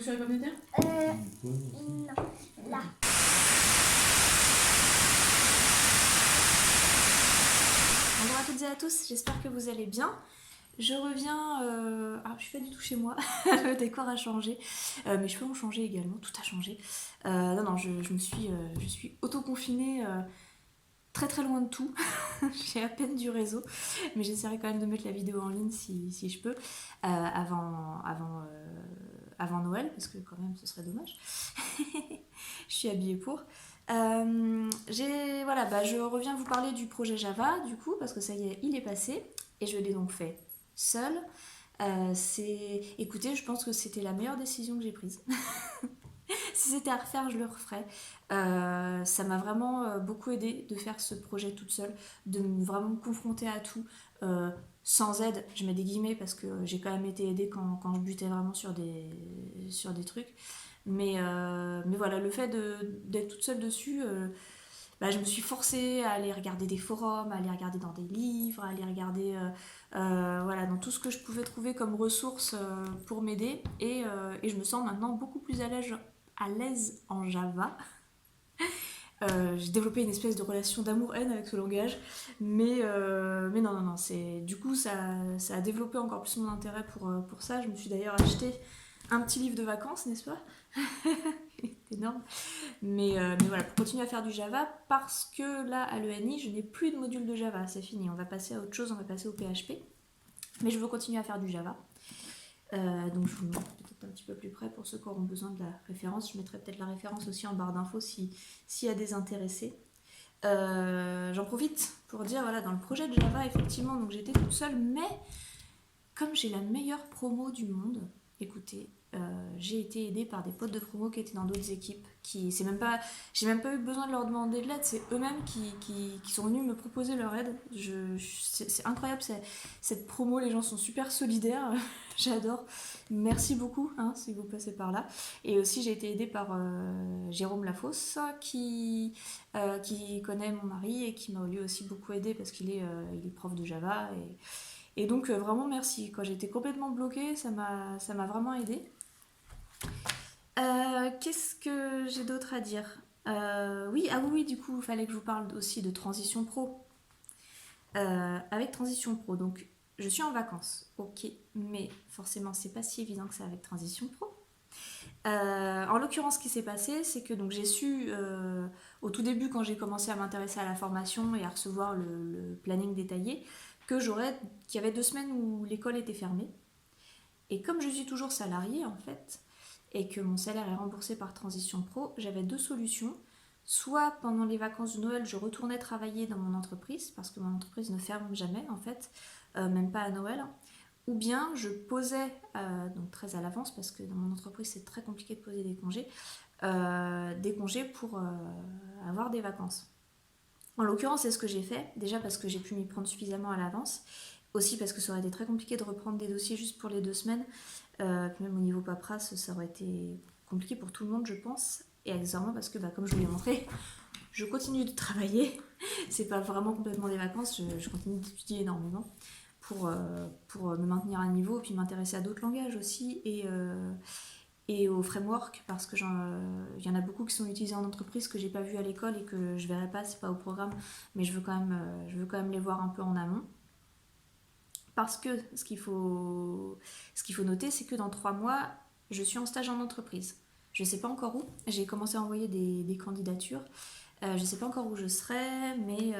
sur les pommes de terre? Non, là. Bonjour à toutes et à tous, j'espère que vous allez bien. Je reviens, alors je suis pas du tout chez moi, le décor a changé, mes cheveux ont changé également, tout a changé. Non, je suis auto-confinée très très loin de tout, j'ai à peine du réseau, mais j'essaierai quand même de mettre la vidéo en ligne si je peux, avant Noël, parce que quand même ce serait dommage. Je suis habillée pour. Je reviens vous parler du projet Java, du coup, parce que ça y est, il est passé, et je l'ai donc fait seule. Écoutez, je pense que c'était la meilleure décision que j'ai prise. Si c'était à refaire, je le referais. Ça m'a vraiment beaucoup aidé de faire ce projet toute seule, vraiment me confronter à tout, sans aide. Je mets des guillemets parce que j'ai quand même été aidée quand je butais vraiment sur des trucs. Mais voilà, le fait d'être toute seule dessus, je me suis forcée à aller regarder des forums, à aller regarder dans des livres, à aller regarder dans tout ce que je pouvais trouver comme ressources pour m'aider. Et je me sens maintenant beaucoup plus à l'aise en Java. J'ai développé une espèce de relation d'amour-haine avec ce langage, mais non, du coup ça a développé encore plus mon intérêt pour ça. Je me suis d'ailleurs acheté un petit livre de vacances, n'est-ce pas? C'est énorme. Mais voilà, pour continuer à faire du Java, parce que là, à l'ENI, je n'ai plus de module de Java, c'est fini, on va passer à autre chose, on va passer au PHP. Mais je veux continuer à faire du Java. Donc je vous le montre peut-être un petit peu plus près pour ceux qui auront besoin de la référence. Je mettrai peut-être la référence aussi en barre d'infos s'il y a des intéressés. J'en profite pour dire, voilà, dans le projet de Java, effectivement, donc j'étais toute seule, mais comme j'ai la meilleure promo du monde, écoutez, j'ai été aidée par des potes de promo qui étaient dans d'autres équipes. J'ai même pas eu besoin de leur demander de l'aide, c'est eux-mêmes qui sont venus me proposer leur aide. C'est incroyable, cette promo, les gens sont super solidaires, j'adore. Merci beaucoup si vous passez par là. Et aussi j'ai été aidée par Jérôme Lafosse qui connaît mon mari et qui m'a lui aussi beaucoup aidée parce qu'il est prof de Java. Et donc vraiment merci. Quand j'étais complètement bloquée, ça m'a vraiment aidée. Qu'est-ce que j'ai d'autre à dire? Oui, du coup, il fallait que je vous parle aussi de Transition Pro. Avec Transition Pro, donc je suis en vacances, ok, mais forcément c'est pas si évident que ça avec Transition Pro. En l'occurrence, ce qui s'est passé, c'est que donc, j'ai su au tout début, quand j'ai commencé à m'intéresser à la formation et à recevoir le planning détaillé, qu'il y avait 2 semaines où l'école était fermée. Et comme je suis toujours salariée en fait, et que mon salaire est remboursé par Transition Pro, j'avais 2 solutions. Soit pendant les vacances de Noël, je retournais travailler dans mon entreprise, parce que mon entreprise ne ferme jamais en fait, même pas à Noël. Ou bien je posais, donc très à l'avance, parce que dans mon entreprise c'est très compliqué de poser des congés pour avoir des vacances. En l'occurrence, c'est ce que j'ai fait, déjà parce que j'ai pu m'y prendre suffisamment à l'avance, aussi parce que ça aurait été très compliqué de reprendre des dossiers juste pour les 2 semaines, puis même au niveau paperasse, ça aurait été compliqué pour tout le monde, je pense, et accessoirement parce que, comme je vous l'ai montré, je continue de travailler, c'est pas vraiment complètement des vacances, je continue d'étudier énormément pour me maintenir à niveau, puis m'intéresser à d'autres langages aussi, et aux frameworks, parce que il y en a beaucoup qui sont utilisés en entreprise que j'ai pas vu à l'école et que je verrai pas, c'est pas au programme, mais je veux quand même les voir un peu en amont. Parce que ce qu'il faut noter, c'est que dans 3 mois, je suis en stage en entreprise. Je sais pas encore où, j'ai commencé à envoyer des candidatures, je sais pas encore où je serai, mais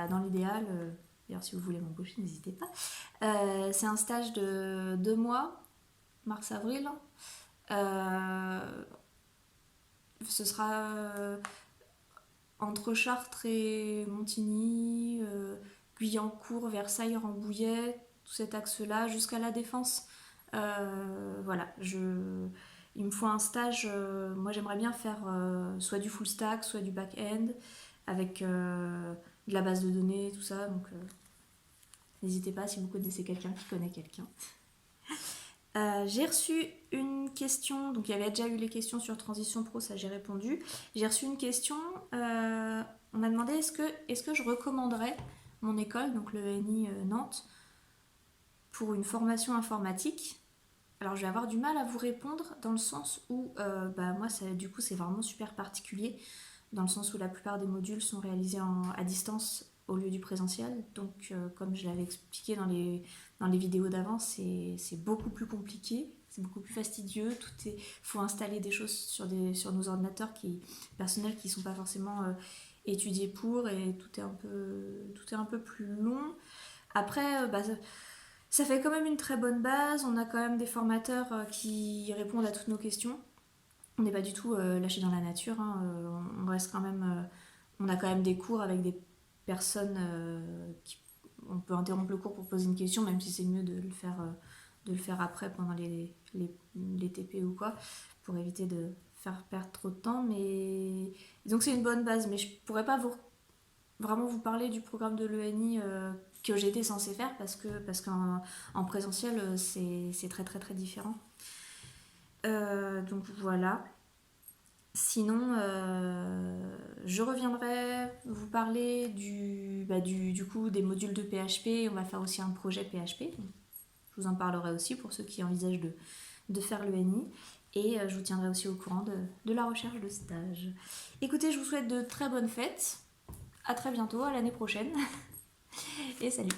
dans l'idéal, d'ailleurs si vous voulez m'embaucher, n'hésitez pas. C'est un stage de 2 mois, mars-avril. Ce sera entre Chartres et Montigny, Guyancourt, Versailles, Rambouillet, tout cet axe-là, jusqu'à la Défense. Voilà, il me faut un stage. Moi, j'aimerais bien faire soit du full stack, soit du back-end, avec de la base de données, tout ça. Donc, n'hésitez pas si vous connaissez quelqu'un qui connaît quelqu'un. J'ai reçu une question, donc il y avait déjà eu les questions sur Transition Pro, ça j'ai répondu. J'ai reçu une question, on m'a demandé est-ce que je recommanderais mon école, donc le ENI Nantes, pour une formation informatique. Alors je vais avoir du mal à vous répondre dans le sens où moi du coup c'est vraiment super particulier dans le sens où la plupart des modules sont réalisés à distance au lieu du présentiel. Donc comme je l'avais expliqué dans les vidéos d'avant, c'est beaucoup plus compliqué, c'est beaucoup plus fastidieux. Faut installer des choses sur nos ordinateurs personnels qui ne sont pas forcément étudiés pour, et tout est un peu plus long. Après, ça fait quand même une très bonne base. On a quand même des formateurs qui répondent à toutes nos questions. On n'est pas du tout lâché dans la nature, hein. On reste quand même. On a quand même des cours avec des personnes on peut interrompre le cours pour poser une question, même si c'est mieux de le faire après pendant les TP ou quoi, pour éviter de faire perdre trop de temps. Mais donc c'est une bonne base, mais je pourrais pas vraiment vous parler du programme de l'ENI que j'étais censée faire parce qu'en présentiel c'est très très très différent. Donc voilà. Sinon, je reviendrai vous parler du coup des modules de PHP. On va faire aussi un projet PHP. Je vous en parlerai aussi pour ceux qui envisagent de faire l'ENI. Et je vous tiendrai aussi au courant de la recherche de stage. Écoutez, je vous souhaite de très bonnes fêtes. À très bientôt, à l'année prochaine. Et salut!